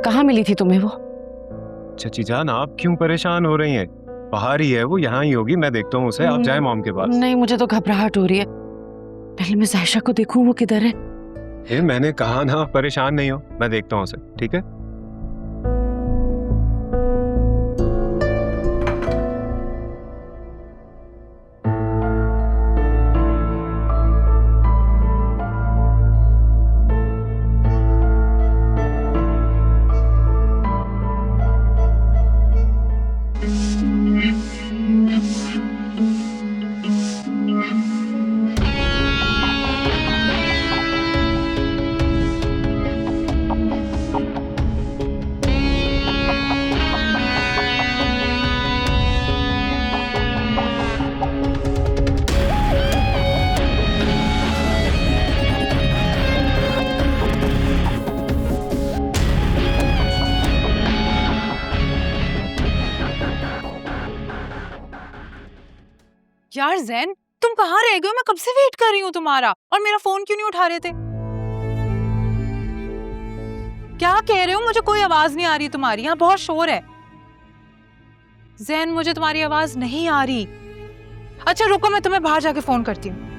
कहाँ मिली थी तुम्हें वो? चाची जान आप क्यों परेशान हो रही हैं? बाहर ही है वो, यहाँ ही होगी, मैं देखता हूँ उसे। आप जाए मॉम के पास। नहीं, मुझे तो घबराहट हो रही है। पहले मैं सायशा को देखूं वो किधर है। मैंने कहा ना परेशान नहीं हो, मैं देखता हूँ उसे, ठीक है? यार जैन, तुम कहाँ रह गए हो? मैं कब से वेट कर रही हूँ तुम्हारा, और मेरा फोन क्यों नहीं उठा रहे थे? क्या कह रहे हो? मुझे कोई आवाज नहीं आ रही तुम्हारी, यहाँ बहुत शोर है। जैन, मुझे तुम्हारी आवाज नहीं आ रही। अच्छा रुको, मैं तुम्हें बाहर जाके फोन करती हूँ।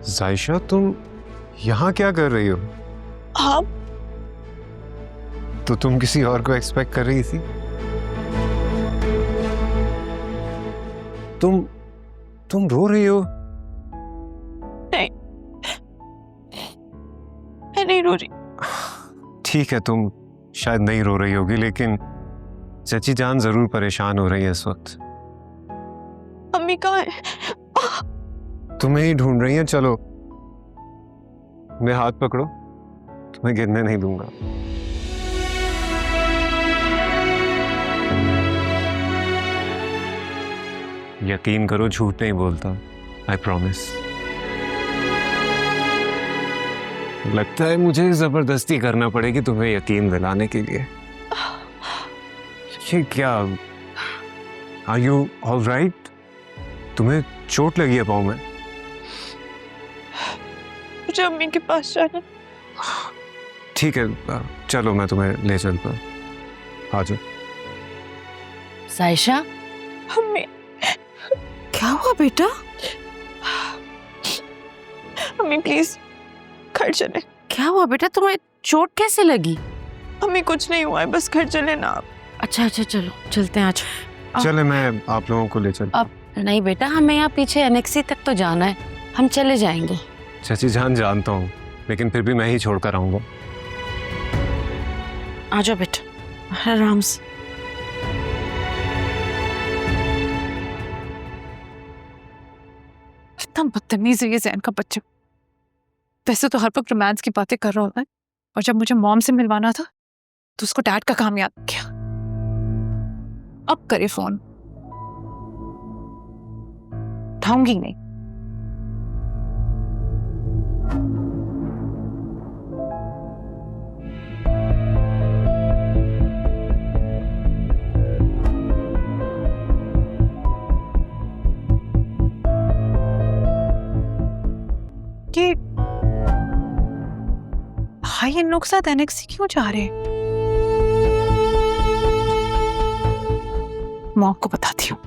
सायशा तुम यहाँ क्या कर रही हो? आप तो तुम किसी और को एक्सपेक्ट कर रही थी? तुम रो रही हो? नहीं, मैं नहीं रो रही। ठीक है, तुम शायद नहीं रो रही होगी, लेकिन चाची जान जरूर परेशान हो रही है इस वक्त। मम्मी कहाँ है? तुम्हें ही ढूंढ रही है। चलो मेरे हाथ पकड़ो, तुम्हें गिरने नहीं दूंगा। यकीन करो, झूठ नहीं बोलता, आई प्रॉमिस। लगता है मुझे जबरदस्ती करना पड़ेगी तुम्हें यकीन दिलाने के लिए। ये क्या? Are you all right? तुम्हें चोट लगी है पाँव में? मुझे अम्मी के पास जाना। ठीक है, चलो मैं तुम्हें ले चलता हूँ, आ जाओ। सायशा, अम्मी, क्या हुआ बेटा? अम्मी प्लीज घर चले। क्या हुआ बेटा, तुम्हें चोट कैसे लगी? अम्मी कुछ नहीं हुआ है, बस घर चले ना आप। अच्छा चलो चलते हैं आज। चले, मैं आप लोगों को ले चलता हूँ। अब नहीं बेटा, हमें यहाँ पीछे एनेक्सी तक तो जाना है, हम चले जाएंगे। चाची जान जानता हूँ, लेकिन फिर भी मैं ही छोड़कर आऊंगा। आ जाओ बेटा, आराम से। इतना बदतमीज है ये जैन का बच्चा। वैसे तो हर वक्त रोमांस की बातें कर रहा होता है, और जब मुझे मॉम से मिलवाना था तो उसको डैड का काम याद किया। अब करे फोन, उठाऊंगी नहीं। कि भाई इन लोग साथ एनेक्सी क्यों जा रहे हैं? मॉम को बताती हूँ।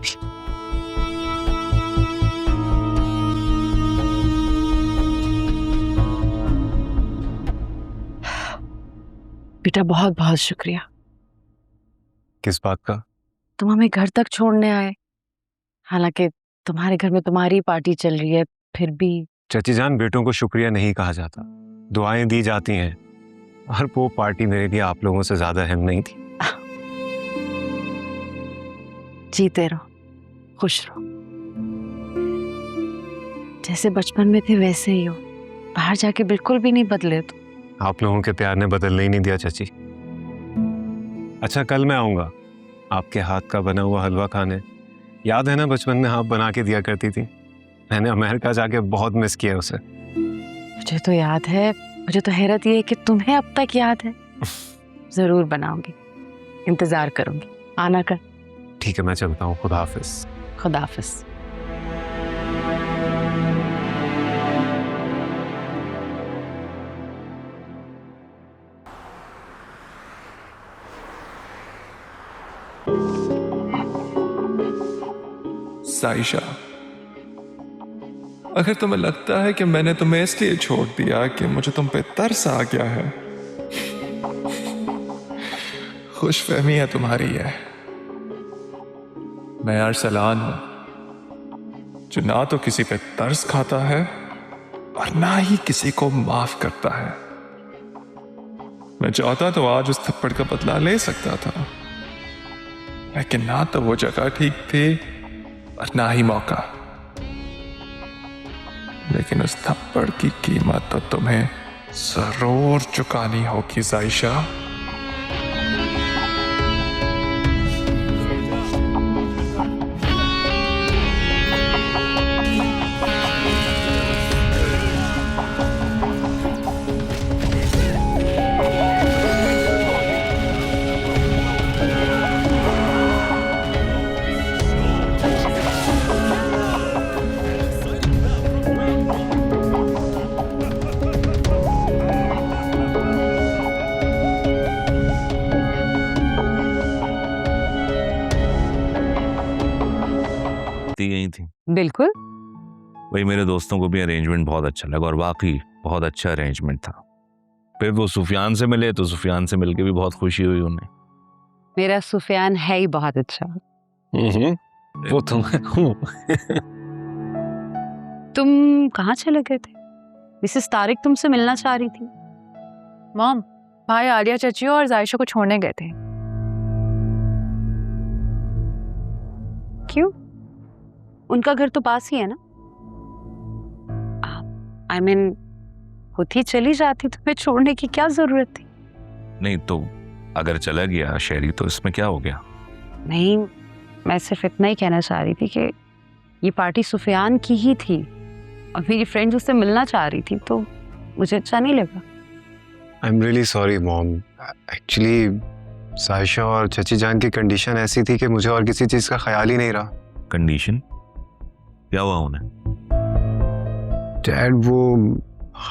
बेटा बहुत बहुत शुक्रिया। किस बात का? तुम हमें घर तक छोड़ने आए, हालांकि तुम्हारे घर में तुम्हारी पार्टी चल रही है, फिर भी। चाची जान, बेटों को शुक्रिया नहीं कहा जाता, दुआएं दी जाती हैं, और वो पार्टी मेरे लिए आप लोगों से ज्यादा अहम नहीं थी। जीते रहो, खुश रहो, जैसे बचपन में थे वैसे ही हो, बाहर जाके बिल्कुल भी नहीं बदले तो। आप लोगों के प्यार ने बदलने ही नहीं दिया चाची। अच्छा, कल मैं आऊंगा आपके हाथ का बना हुआ हलवा खाने। याद है ना, बचपन में आप बना के दिया करती थी, मैंने अमेरिका जाके बहुत मिस किया उसे। मुझे तो याद है, मुझे तो हैरत ये है कि तुम्हें अब तक याद है। जरूर बनाऊंगी, इंतजार करूंगी, आना कर। ठीक है, मैं चलता हूँ। खुदा हाफिज। खुदा हाफिज। साइशा, अगर तुम्हें लगता है कि मैंने तुम्हें इसलिए छोड़ दिया कि मुझे तुम पे तरस आ गया है, खुशफहमी है तुम्हारी है। मैं अरसलान हूं जो ना तो किसी पे तरस खाता है और ना ही किसी को माफ करता है। मैं चाहता तो आज उस थप्पड़ का बदला ले सकता था, लेकिन ना तो वो जगह ठीक थी और ना ही मौका। लेकिन उस थप्पड़ की कीमत तो तुम्हें जरूर चुकानी होगी साइशा। गई थी बिल्कुल। वही मेरे दोस्तों को भी अरेंजमेंट बहुत अच्छा लगा और वाकई बहुत अच्छा अरेंजमेंट था। फिर वो सुफियान से मिले तो सुफियान से मिलके भी बहुत खुशी हुई उन्हें। मेरा सुफियान है ही बहुत अच्छा। वो तो मैं हूँ। तुम कहाँ चले गए थे? मिसेस तारिक तुमसे मिलना चाह रही थी। मॉम, भाई आलिया चाची और जायशा को छोड़ने गए थे। क्यों? उनका घर तो पास ही है ना। I mean, खुद ही चली जाती, तुम्हें छोड़ने की क्या जरूरत थी? नहीं तो अगर चला गया शहरी तो इसमें क्या हो गया? नहीं, मैं सिर्फ इतना ही कहना चाह रही थी कि ये पार्टी सुफियान की ही थी और मेरी फ्रेंड उससे मिलना चाह रही थी, तो मुझे अच्छा नहीं लगा। I'm really sorry mom. Actually Saisha और चची जान की कंडीशन ऐसी थी कि मुझे और किसी चीज का ख्याल ही नहीं रहा। कंडीशन क्या हुआ उन्हें? डैड, वो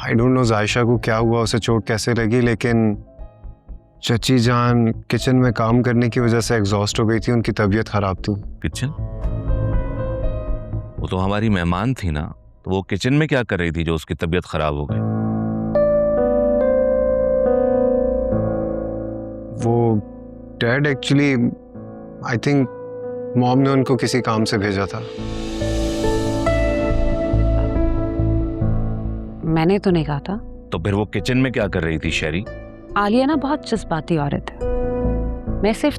आई डोंट नो जायशा को क्या हुआ, उसे चोट कैसे लगी, लेकिन चची जान किचन में काम करने की वजह से एग्जॉस्ट हो गई थी, उनकी तबीयत खराब थी। किचन? वो तो हमारी मेहमान थी ना, तो वो किचन में क्या कर रही थी जो उसकी तबीयत खराब हो गई? वो dad actually I think mom ने उनको किसी काम से भेजा था। मैंने तो नहीं कहा था। तो फिर वो किचन में क्या कर रही थी शहरी? आलिया ना बहुत जज्बाती औरत है। मैं सिर्फ